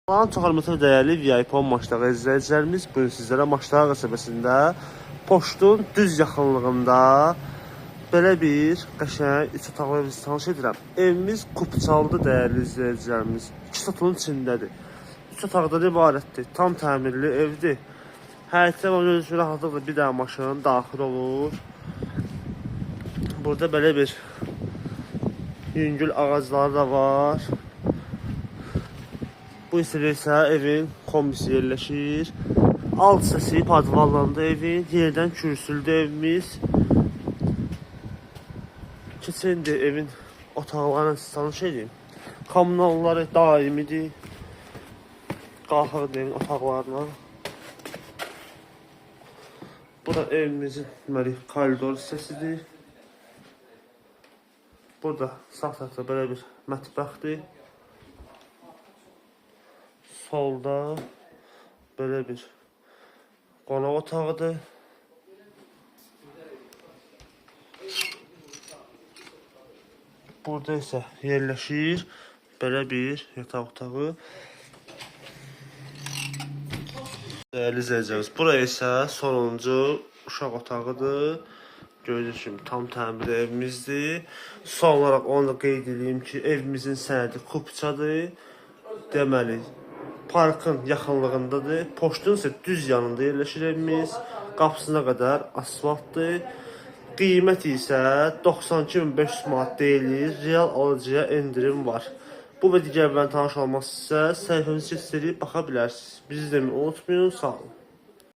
Salam, çox hörmətli dəyərli VIP maçları izləyicilərimiz, bugün sizlərə Maçlar qəsəbəsində Poçtun düz yaxınlığında belə bir qəşəng 3 otaqlı evi tanış edirəm. Evimiz Kupçaldır dəyərli izləyicilərimiz. 2 satılın içindədir. 3 otaqdan ibarətdir. Tam təmirli evdir. Həyətdə özü rahatlıqla bir dənə maşın daxil olur. Burada belə bir yüngül ağacları da var. Bu isə evin kombisi yerləşir. Alt hissəsi padvallandı evin. Yerdən kürsüldü evimiz. Keçindi evin otaqlarına tanış edeyim. Kommunalları daimidir. Qalxıq deyin otaqlarına. Bu da evimizin koridor hissəsidir. Burada sağ tərəfdə belə bir mətbəxdir. Solda belə bir qonaq otağıdır. Burada isə yerləşir belə bir yataq otağı. Dəyərli izləyicilərimiz, buraya isə sonuncu uşaq otağıdır. Gördüyünüz kimi tam təmir evimizdir. Son olaraq onu da qeyd edeyim ki, evimizin sənədi Kupçadır. Deməli, parkın yaxınlığındadır. Poçtun isə düz yanında yerləşir evimiz. Qapısına qədər asfaltdır. Qiyməti isə 92.500 manat deyilir. Real alıcıya endirim var. Bu və digər tanış olmaq istəsə səhifəmizi keçib baxa bilərsiniz. Bizi izləməyi unutmayın. Sağ olun.